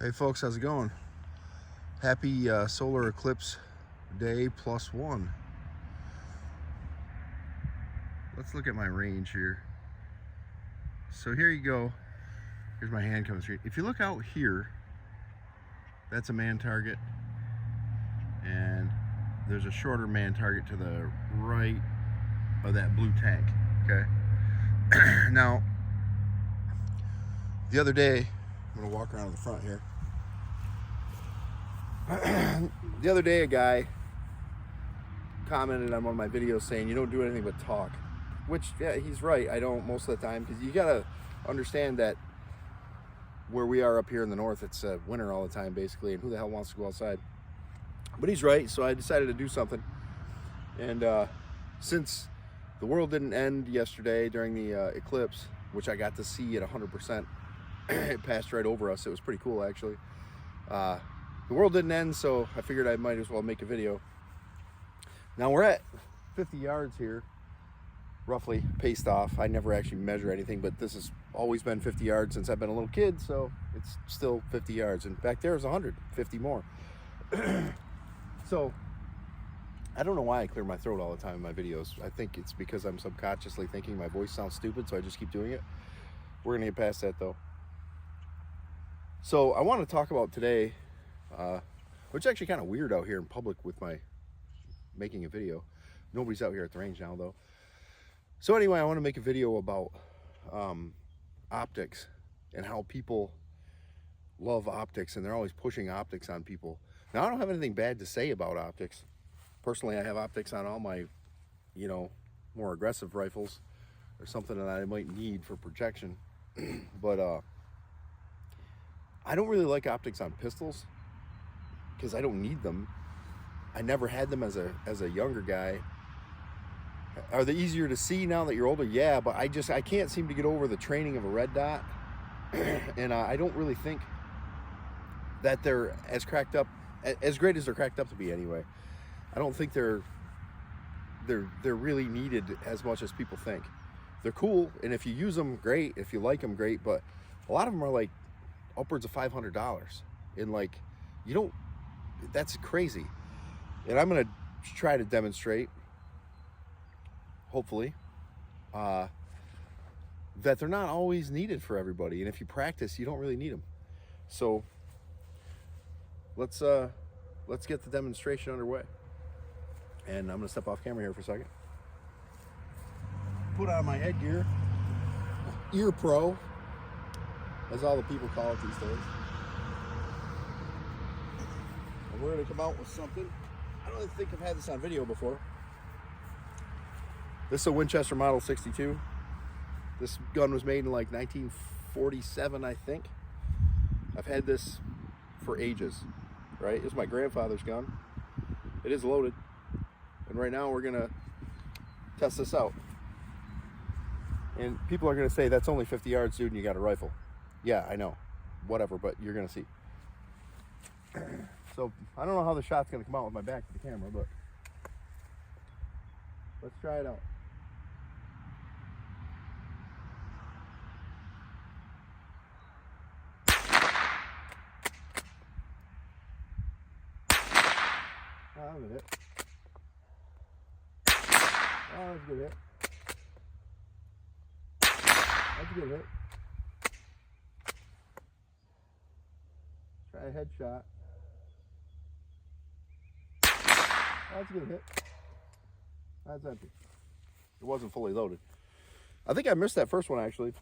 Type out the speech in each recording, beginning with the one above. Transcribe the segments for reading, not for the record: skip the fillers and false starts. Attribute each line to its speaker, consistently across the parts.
Speaker 1: Hey folks, how's it going? Happy solar eclipse day +1. Let's look at my range here. So here you go. Here's my hand coming straight. If you look out here, that's a man target, and there's a shorter man target to the right of that blue tank, okay? Now, the other day, I'm gonna walk around to the front here. The other day, a guy commented on one of my videos saying, you don't do anything but talk. Which, yeah, he's right. I don't most of the time, because you gotta understand that where we are up here in the north, it's winter all the time, basically, and who the hell wants to go outside? But he's right, so I decided to do something. And since the world didn't end yesterday during the eclipse, which I got to see at 100%, it passed right over us. It was pretty cool, actually. The world didn't end, so I figured I might as well make a video. Now we're at 50 yards here, roughly paced off. I never actually measure anything, but this has always been 50 yards since I've been a little kid, so it's still 50 yards. And back there is 150 more. So I don't know why I clear my throat all the time in my videos. I think it's because I'm subconsciously thinking my voice sounds stupid, so I just keep doing it. We're gonna get past that though. So I want to talk about today, which is actually kind of weird out here in public with my making a video. Nobody's out here at the range now though. So anyway, I want to make a video about optics and how people love optics, and they're always pushing optics on people. Now, I don't have anything bad to say about optics. Personally, I have optics on all my, more aggressive rifles, or something that I might need for protection. But I don't really like optics on pistols because I don't need them. I never had them as a younger guy. Are they easier to see now that you're older? Yeah, but I can't seem to get over the training of a red dot. And I don't really think that they're as great as they're cracked up to be anyway. I don't think they're really needed as much as people think. They're cool, and if you use them, great. If you like them, great. But a lot of them are like upwards of $500, and that's crazy. And I'm gonna try to demonstrate, hopefully, that they're not always needed for everybody. And if you practice, you don't really need them. So let's get the demonstration underway. And I'm gonna step off camera here for a second. Put on my headgear, Ear Pro, as all the people call it these days. And we're gonna come out with something. I don't think I've had this on video before. This is a Winchester Model 62. This gun was made in like 1947, I think. I've had this for ages, right? It's my grandfather's gun. It is loaded. And right now we're gonna test this out. And people are gonna say, that's only 50 yards, dude, and you got a rifle. Yeah, I know, whatever, but you're gonna see. So I don't know how the shot's gonna come out with my back to the camera, but let's try it out. Oh, that was a hit. Oh, that's a good hit. That's a good hit. Try a headshot. That's a good hit. That's empty. It wasn't fully loaded. I think I missed that first one, actually.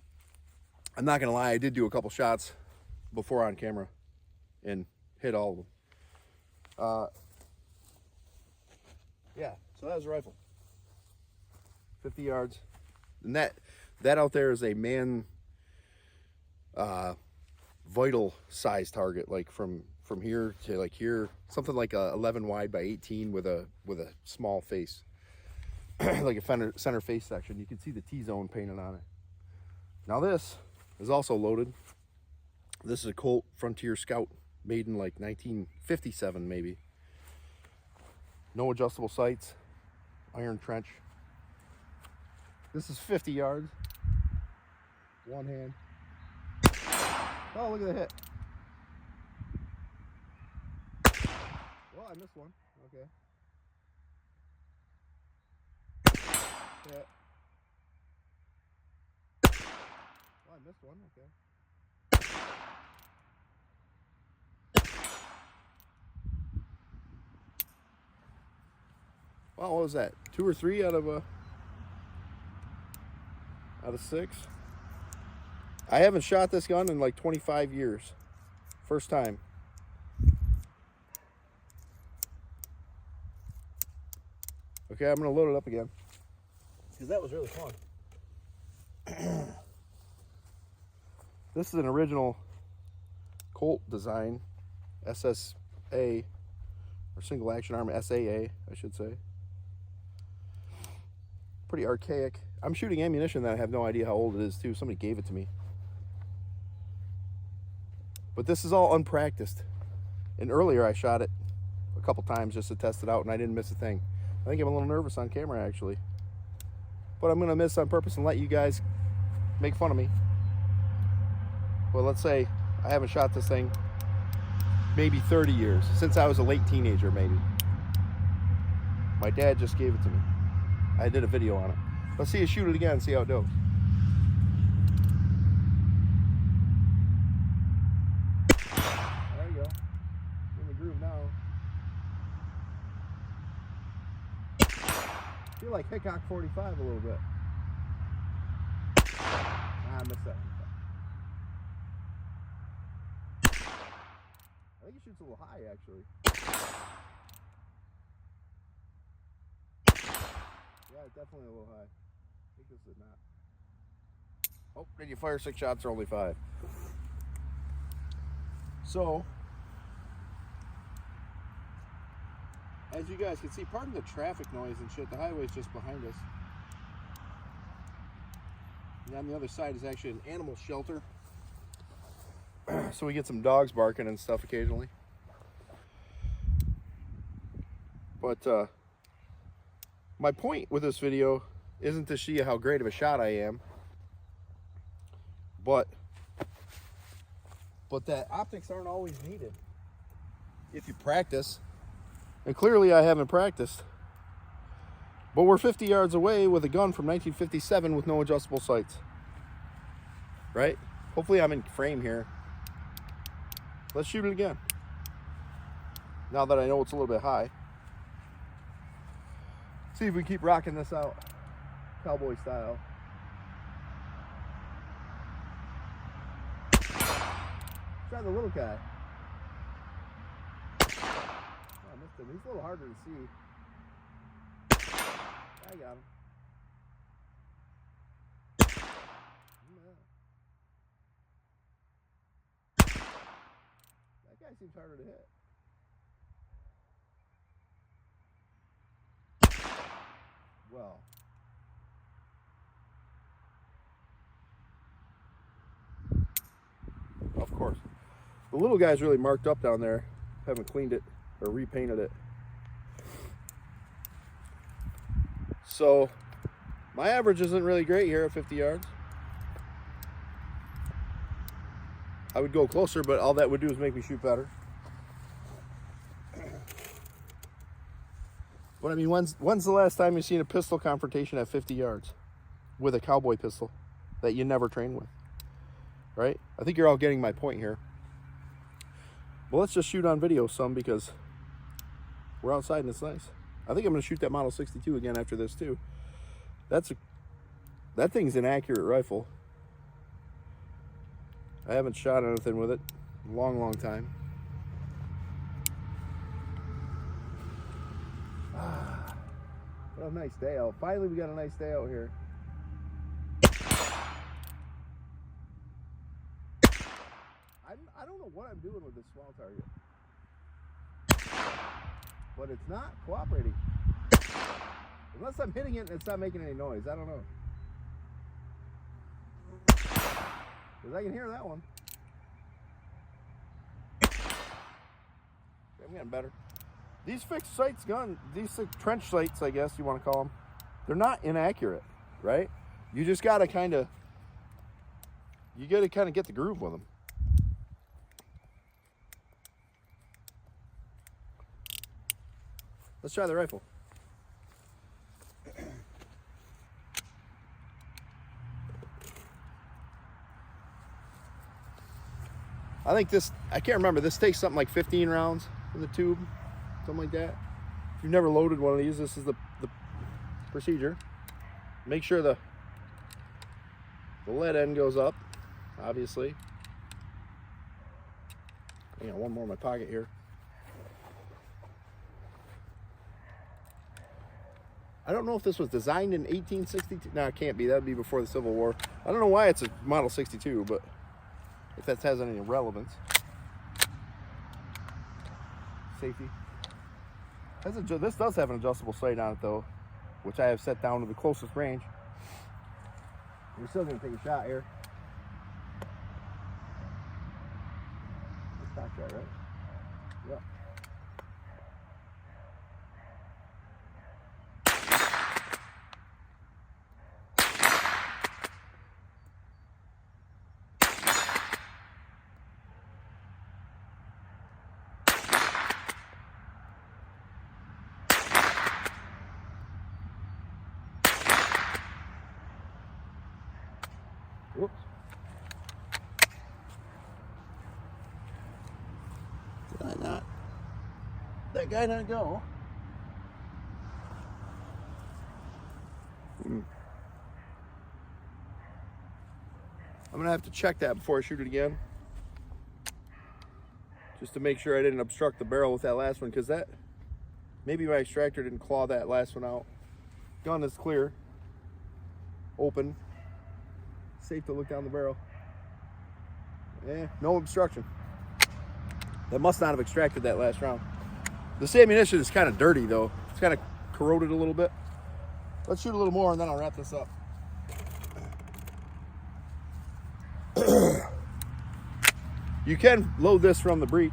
Speaker 1: I'm not gonna lie, I did do a couple shots before on camera and hit all of them. Yeah, so that was a rifle. 50 yards. And that out there is a man vital size target, like from here to like here, something like a 11 wide by 18 with a small face. Like a center face section. You can see the T-zone painted on it. Now this is also loaded. This is a Colt Frontier Scout made in like 1957 maybe. No adjustable sights, iron trench. This is 50 yards. One hand. Oh, look at the hit. Oh, I missed one. Okay. Yeah. Oh, I missed one. Okay. Well, what was that? 2 or 3 out of 6? I haven't shot this gun in like 25 years. First time. Okay, I'm gonna load it up again because that was really fun. This is an original Colt design, SSA, or single action arm, SAA, I should say. Pretty archaic. I'm shooting ammunition that I have no idea how old it is too. Somebody gave it to me. But this is all unpracticed. And earlier I shot it a couple times just to test it out and I didn't miss a thing. I think I'm a little nervous on camera actually. But I'm gonna miss on purpose and let you guys make fun of me. Well, let's say I haven't shot this thing maybe 30 years, since I was a late teenager maybe. My dad just gave it to me. I did a video on it. Let's see you shoot it again and see how it goes. There you go. In the groove now. I feel like Hickok 45 a little bit. I missed that one. I think it shoots a little high actually. Yeah, definitely a little high. I think this is not. Oh, did you fire 6 shots or only 5? So, as you guys can see, pardon the traffic noise and shit, the highway's just behind us. And on the other side is actually an animal shelter. So we get some dogs barking and stuff occasionally. But my point with this video isn't to show you how great of a shot I am, but that optics aren't always needed if you practice. And clearly I haven't practiced. But we're 50 yards away with a gun from 1957 with no adjustable sights. Right? Hopefully I'm in frame here. Let's shoot it again. Now that I know it's a little bit high. See if we keep rocking this out. Cowboy style. Try the little guy. Oh, I missed him. He's a little harder to see. I got him. That guy seems harder to hit. Well. Of course. The little guy's really marked up down there. Haven't cleaned it or repainted it. So my average isn't really great here at 50 yards. I would go closer, but all that would do is make me shoot better. But I mean, when's the last time you've seen a pistol confrontation at 50 yards with a cowboy pistol that you never train with? Right? I think you're all getting my point here. Well, let's just shoot on video some because we're outside and it's nice. I think I'm going to shoot that Model 62 again after this too. That thing's an accurate rifle. I haven't shot anything with it in a long, long time. What a nice day out. Finally, we got a nice day out here. I don't know what I'm doing with this small target, but it's not cooperating. Unless I'm hitting it and it's not making any noise. I don't know. Because I can hear that one. I'm getting better. These fixed sights gun, these trench sights, I guess you want to call them, they're not inaccurate, right? You just got to kind of get the groove with them. Let's try the rifle. I think this, I can't remember, this takes something like 15 rounds in the tube, something like that. If you've never loaded one of these, this is the procedure. Make sure the lead end goes up, obviously. I got one more in my pocket here. I don't know if this was designed in 1862. No, it can't be. That would be before the Civil War. I don't know why it's a Model 62, but if that has any relevance. Safety. This does have an adjustable sight on it, though, which I have set down to the closest range. We're still going to take a shot here. That's cocked right? Yep. Whoops. Did I not? That guy not go? I'm gonna have to check that before I shoot it again, just to make sure I didn't obstruct the barrel with that last one, because that, maybe my extractor didn't claw that last one out. Gun is clear, open. Safe to look down the barrel. No obstruction. That must not have extracted that last round. This ammunition is kind of dirty though. It's kind of corroded a little bit. Let's shoot a little more and then I'll wrap this up. You can load this from the breech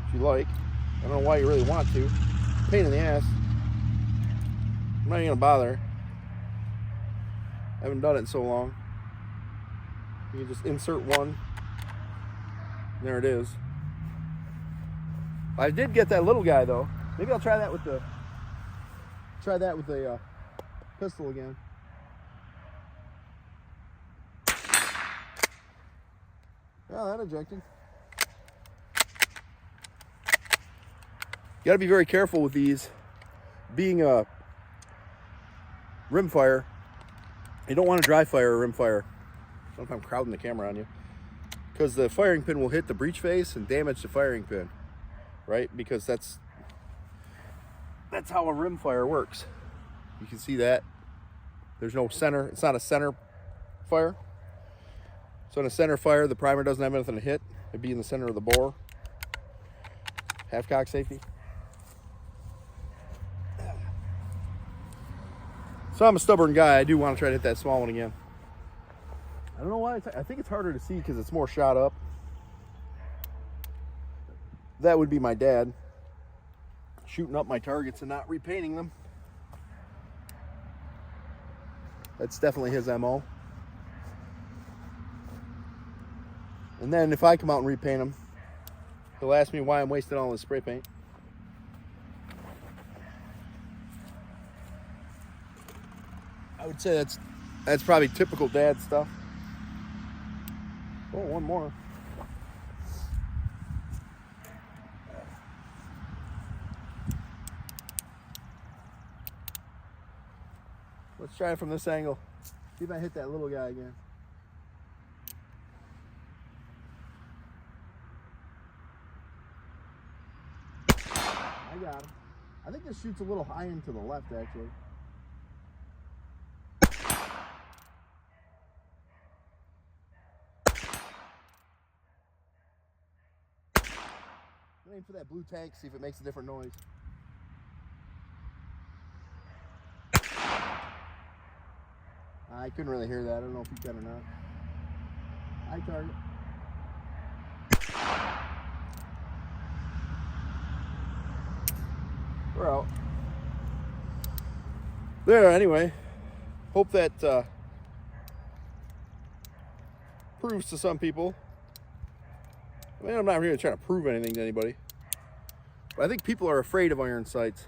Speaker 1: if you like. I don't know why you really want to. Pain in the ass. I'm not even gonna bother. I haven't done it in so long. You can just insert one. There it is. I did get that little guy though. Maybe I'll try that with the pistol again. Yeah, that ejected. You gotta be very careful with these. Being a rimfire, you don't want to dry fire or rim fire. I don't know if I'm crowding the camera on you. Because the firing pin will hit the breech face and damage the firing pin. Right? Because that's how a rim fire works. You can see that. There's no center. It's not a center fire. So in a center fire, the primer doesn't have anything to hit. It'd be in the center of the bore. Half cock safety. So I'm a stubborn guy. I do want to try to hit that small one again. I don't know why. I think it's harder to see because it's more shot up. That would be my dad shooting up my targets and not repainting them. That's definitely his MO. And then if I come out and repaint them, he'll ask me why I'm wasting all this spray paint. I would say that's probably typical dad stuff. Oh, one more. Let's try it from this angle. See if I hit that little guy again. I got him. I think this shoots a little high into the left, actually. Aim for that blue tank, see if it makes a different noise. I couldn't really hear that. I don't know if you can or not. High target. We're out. There, anyway. Hope that proves to some people. I mean, I'm not really trying to prove anything to anybody. But I think people are afraid of iron sights.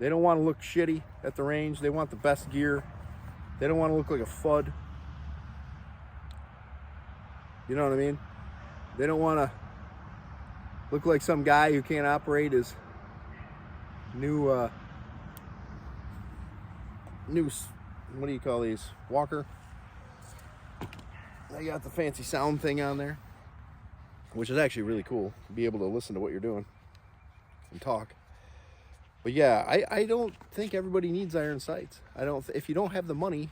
Speaker 1: They don't want to look shitty at the range. They want the best gear. They don't want to look like a FUD. You know what I mean? They don't want to look like some guy who can't operate his new, what do you call these? Walker. They got the fancy sound thing on there, which is actually really cool to be able to listen to what you're doing and talk. But yeah, I don't think everybody needs iron sights. If you don't have the money,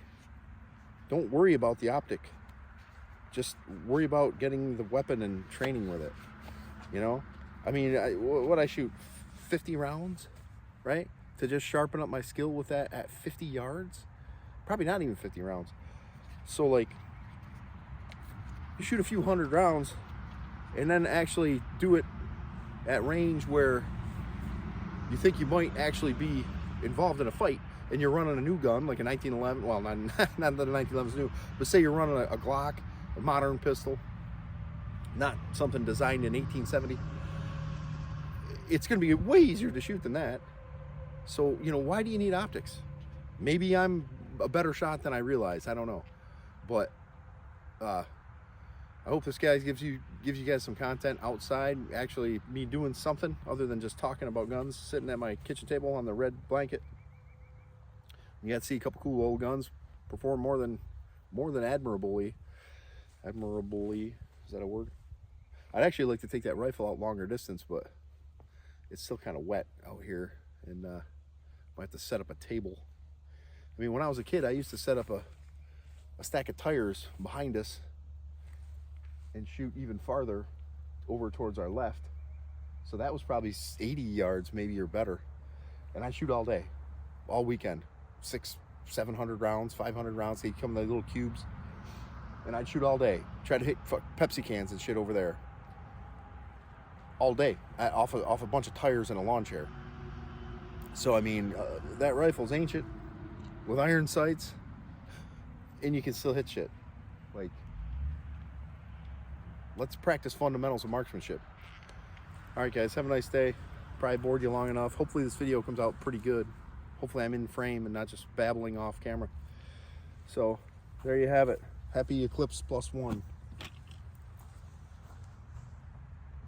Speaker 1: don't worry about the optic. Just worry about getting the weapon and training with it. You know, I mean, what I shoot 50 rounds, right? To just sharpen up my skill with that at 50 yards, probably not even 50 rounds. So like, you shoot a few hundred rounds and then actually do it at range where you think you might actually be involved in a fight, and you're running a new gun like a 1911. Well, not that a 1911's new, but say you're running a Glock, a modern pistol, not something designed in 1870. It's going to be way easier to shoot than that. So, you know, why do you need optics? Maybe I'm a better shot than I realize. I don't know, but I hope this guy gives you guys some content outside, actually me doing something other than just talking about guns, sitting at my kitchen table on the red blanket. You got to see a couple cool old guns perform more than admirably. Admirably, is that a word? I'd actually like to take that rifle out longer distance, but it's still kind of wet out here, and might have to set up a table. I mean, when I was a kid, I used to set up a stack of tires behind us and shoot even farther over towards our left. So that was probably 80 yards maybe or better. And I shoot all day, all weekend. 600-700 rounds, 500 rounds. They'd come in the little cubes. And I'd shoot all day. Try to hit Pepsi cans and shit over there. All day, off a bunch of tires and a lawn chair. So I mean, that rifle's ancient, with iron sights, and you can still hit shit. Like, let's practice fundamentals of marksmanship. All right, guys, have a nice day. Probably bored you long enough. Hopefully this video comes out pretty good. Hopefully I'm in frame and not just babbling off camera. So there you have it. Happy Eclipse +1.